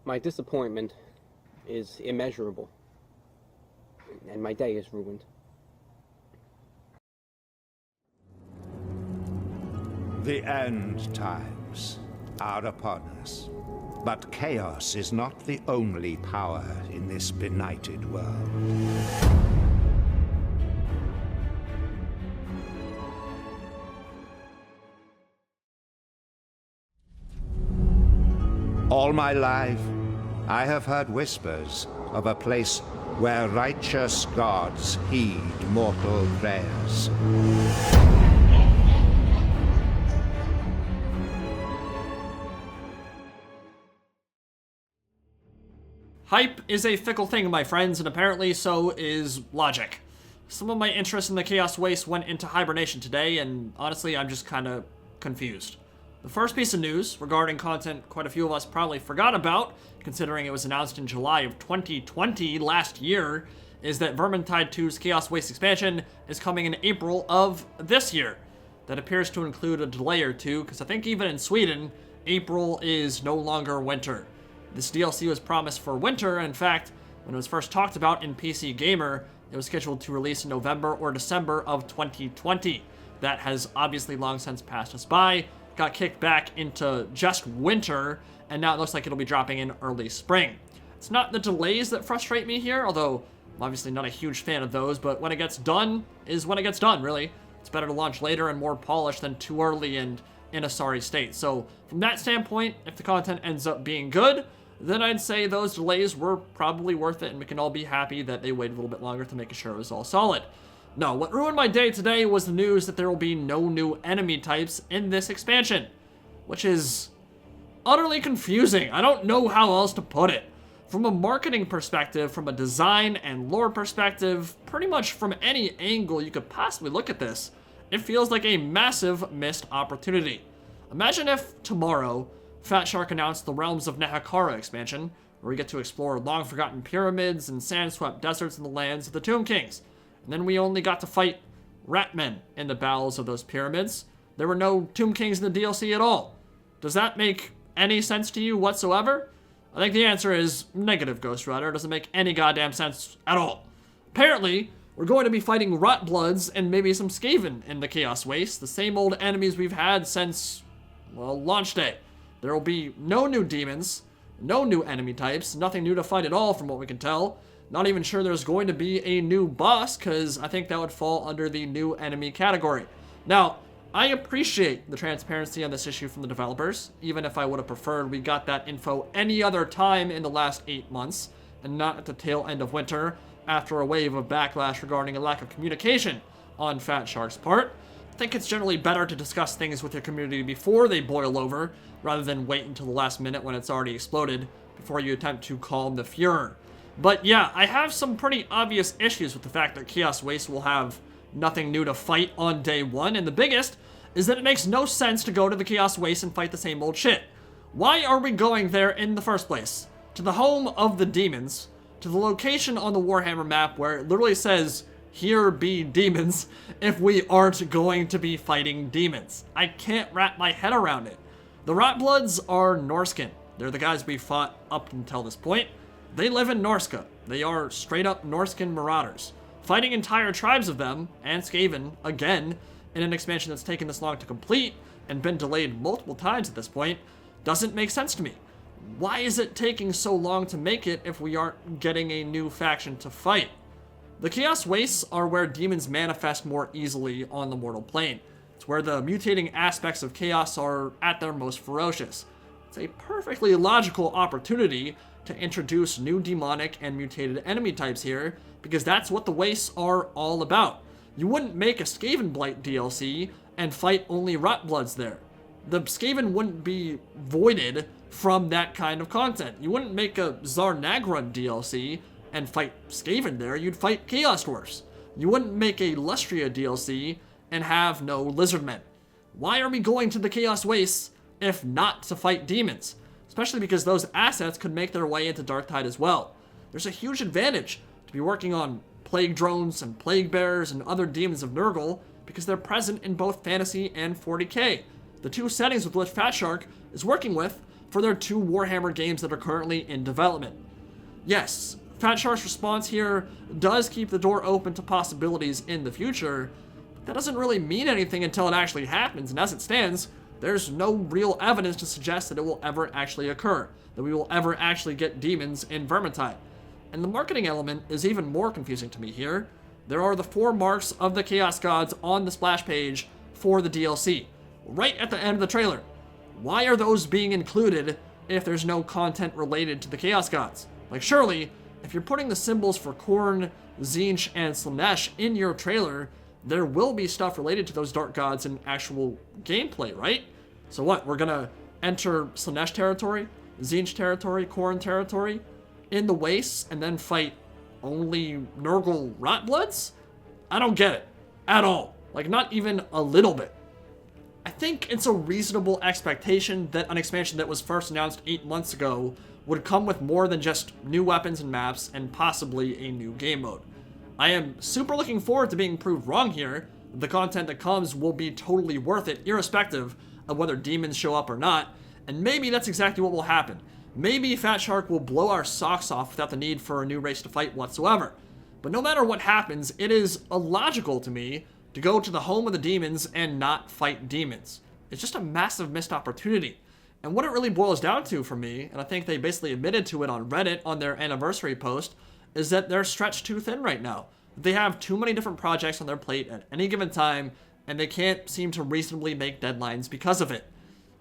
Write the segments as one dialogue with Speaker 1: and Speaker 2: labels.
Speaker 1: My disappointment is immeasurable, and my day is ruined.
Speaker 2: The end times are upon us. But chaos is not the only power in this benighted world. All my life, I have heard whispers of a place where righteous gods heed mortal prayers.
Speaker 3: Hype is a fickle thing, my friends, and apparently so is logic. Some of my interest in the Chaos Waste went into hibernation today, and honestly, I'm just kind of confused. The first piece of news regarding content quite a few of us probably forgot about, considering it was announced in July of 2020, last year, is that Vermintide 2's Chaos Waste expansion is coming in April of this year. That appears to include a delay or two, because I think even in Sweden, April is no longer winter. This DLC was promised for winter. In fact, when it was first talked about in PC Gamer, it was scheduled to release in November or December of 2020. That has obviously long since passed us by, got kicked back into just winter, and now it looks like it'll be dropping in early spring. It's not the delays that frustrate me here, although I'm obviously not a huge fan of those, but when it gets done is when it gets done, really. It's better to launch later and more polished than too early and in a sorry state. So from that standpoint, if the content ends up being good, then I'd say those delays were probably worth it, and we can all be happy that they waited a little bit longer to make sure it was all solid. No, what ruined my day today was the news that there will be no new enemy types in this expansion, which is utterly confusing. I don't know how else to put it. From a marketing perspective, from a design and lore perspective, pretty much from any angle you could possibly look at this, it feels like a massive missed opportunity. Imagine if tomorrow Fat Shark announced the Realms of Nehakara expansion, where we get to explore long-forgotten pyramids and sand-swept deserts in the lands of the Tomb Kings. And then we only got to fight Ratmen in the battles of those pyramids. There were no Tomb Kings in the DLC at all. Does that make any sense to you whatsoever? I think the answer is negative, Ghost Rider. It doesn't make any goddamn sense at all. Apparently, we're going to be fighting Rotbloods and maybe some Skaven in the Chaos Waste, the same old enemies we've had since, well, launch day. There will be no new demons, no new enemy types, nothing new to fight at all from what we can tell. Not even sure there's going to be a new boss, because I think that would fall under the new enemy category. Now, I appreciate the transparency on this issue from the developers, even if I would have preferred we got that info any other time in the last 8 months, and not at the tail end of winter, after a wave of backlash regarding a lack of communication on Fat Shark's part. I think it's generally better to discuss things with your community before they boil over, rather than wait until the last minute when it's already exploded before you attempt to calm the furor. But yeah, I have some pretty obvious issues with the fact that Chaos Waste will have nothing new to fight on day one, and the biggest is that it makes no sense to go to the Chaos Waste and fight the same old shit. Why are we going there in the first place? To the home of the demons, to the location on the Warhammer map where it literally says, "Here be demons," if we aren't going to be fighting demons. I can't wrap my head around it. The Rotbloods are Norscan. They're the guys we fought up until this point. They live in Norska. They are straight up Norscan marauders. Fighting entire tribes of them, and Skaven, again, in an expansion that's taken this long to complete, and been delayed multiple times at this point, doesn't make sense to me. Why is it taking so long to make it if we aren't getting a new faction to fight? The Chaos Wastes are where demons manifest more easily on the mortal plane. It's where the mutating aspects of chaos are at their most ferocious. It's a perfectly logical opportunity to introduce new demonic and mutated enemy types here, because that's what the Wastes are all about. You wouldn't make a Skaven Blight DLC and fight only Rotbloods there. The Skaven wouldn't be voided from that kind of content. You wouldn't make a Zarnagrun DLC and fight Skaven there, you'd fight Chaos Dwarfs. You wouldn't make a Lustria DLC and have no Lizardmen. Why are we going to the Chaos Wastes if not to fight demons? Especially because those assets could make their way into Darktide as well. There's a huge advantage to be working on Plague Drones and Plague Bearers and other demons of Nurgle because they're present in both Fantasy and 40k. The two settings with which Fat Shark is working with for their 2 Warhammer games that are currently in development. Yes, Fat Shark's response here does keep the door open to possibilities in the future, but that doesn't really mean anything until it actually happens, and as it stands, there's no real evidence to suggest that it will ever actually occur, that we will ever actually get demons in Vermintide. And the marketing element is even more confusing to me here. There are the 4 marks of the Chaos Gods on the splash page for the DLC, right at the end of the trailer. Why are those being included if there's no content related to the Chaos Gods? Like, surely, if you're putting the symbols for Khorne, Tzeentch, and Slaanesh in your trailer, there will be stuff related to those dark gods in actual gameplay, right? So what, we're gonna enter Slaanesh territory, Tzeentch territory, Khorne territory, in the Wastes, and then fight only Nurgle Rotbloods? I don't get it. At all. Like, not even a little bit. I think it's a reasonable expectation that an expansion that was first announced 8 months ago would come with more than just new weapons and maps and possibly a new game mode. I am super looking forward to being proved wrong here. The content that comes will be totally worth it, irrespective of whether demons show up or not, and maybe that's exactly what will happen. Maybe Fat Shark will blow our socks off without the need for a new race to fight whatsoever. But no matter what happens, it is illogical to me to go to the home of the demons and not fight demons. It's just a massive missed opportunity. And what it really boils down to for me, and I think they basically admitted to it on Reddit on their anniversary post, is that they're stretched too thin right now. They have too many different projects on their plate at any given time, and they can't seem to reasonably make deadlines because of it.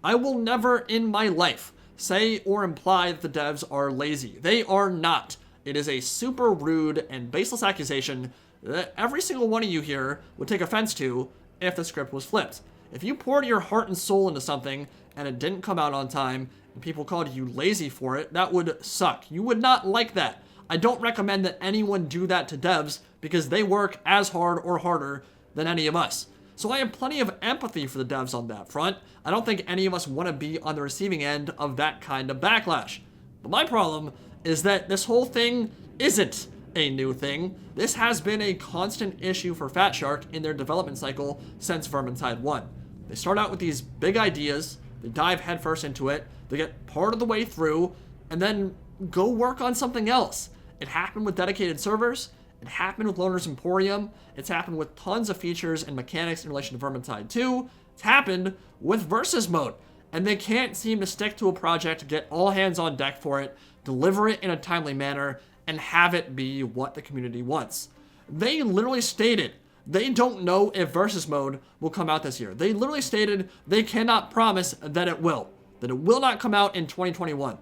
Speaker 3: I will never in my life say or imply that the devs are lazy. They are not. It is a super rude and baseless accusation that every single one of you here would take offense to if the script was flipped. If you poured your heart and soul into something and it didn't come out on time and people called you lazy for it, that would suck. You would not like that. I don't recommend that anyone do that to devs because they work as hard or harder than any of us. So I have plenty of empathy for the devs on that front. I don't think any of us want to be on the receiving end of that kind of backlash. But my problem is that this whole thing isn't a new thing. This has been a constant issue for Fat Shark in their development cycle since Vermintide 1. They start out with these big ideas, they dive headfirst into it, they get part of the way through, and then go work on something else. It happened with dedicated servers, it happened with Loner's Emporium, it's happened with tons of features and mechanics in relation to Vermintide 2, it's happened with Versus Mode, and they can't seem to stick to a project, get all hands on deck for it, deliver it in a timely manner, and have it be what the community wants. They literally stated they don't know if Versus Mode will come out this year. They literally stated they cannot promise that it will not come out in 2021.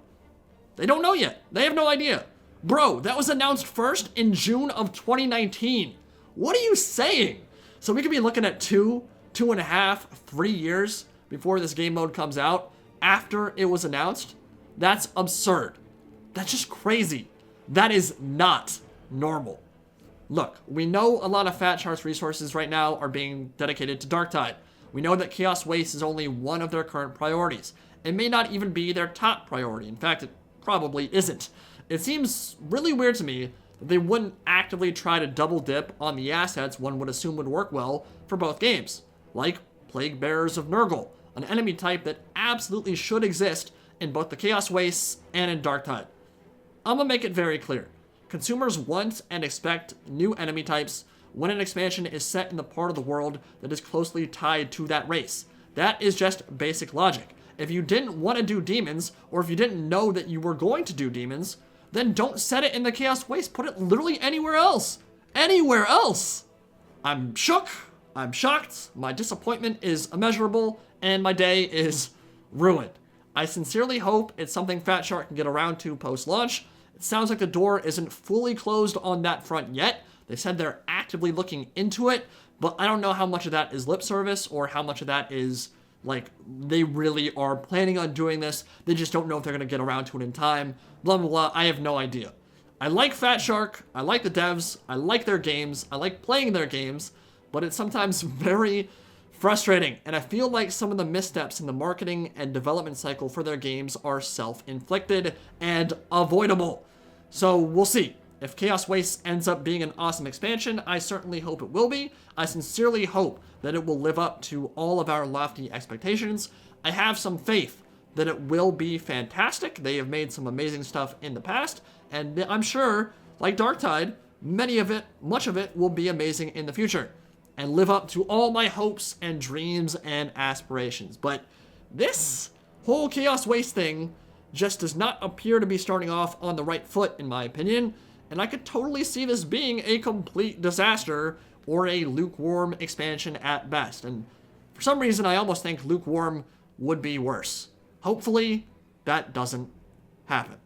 Speaker 3: They don't know yet. They have no idea. Bro, that was announced first in June of 2019. What are you saying? So we could be looking at 2.5, 3 years before this game mode comes out after it was announced? That's absurd. That's just crazy. That is not normal. Look, we know a lot of Fat Shark's resources right now are being dedicated to Darktide. We know that Chaos Waste is only one of their current priorities. It may not even be their top priority. In fact, it probably isn't. It seems really weird to me that they wouldn't actively try to double dip on the assets one would assume would work well for both games, like Plague Bearers of Nurgle, an enemy type that absolutely should exist in both the Chaos Wastes and in Darktide. I'm gonna make it very clear. Consumers want and expect new enemy types when an expansion is set in the part of the world that is closely tied to that race. That is just basic logic. If you didn't want to do demons, or if you didn't know that you were going to do demons, then don't set it in the Chaos Waste. Put it literally anywhere else. Anywhere else. I'm shook. I'm shocked. My disappointment is immeasurable, and my day is ruined. I sincerely hope it's something Fat Shark can get around to post-launch. It sounds like the door isn't fully closed on that front yet. They said they're actively looking into it, but I don't know how much of that is lip service or how much of that is, like, they really are planning on doing this. They just don't know if they're going to get around to it in time. Blah, blah, blah. I have no idea. I like Fat Shark. I like the devs. I like their games. I like playing their games, but it's sometimes very frustrating, and I feel like some of the missteps in the marketing and development cycle for their games are self-inflicted and avoidable. So we'll see. If Chaos Waste ends up being an awesome expansion, I certainly hope it will be. I sincerely hope that it will live up to all of our lofty expectations. I have some faith that it will be fantastic. They have made some amazing stuff in the past, and I'm sure, like Darktide, much of it will be amazing in the future and live up to all my hopes and dreams and aspirations. But this whole Chaos Waste thing just does not appear to be starting off on the right foot, in my opinion, and I could totally see this being a complete disaster or a lukewarm expansion at best. And for some reason, I almost think lukewarm would be worse. Hopefully, that doesn't happen.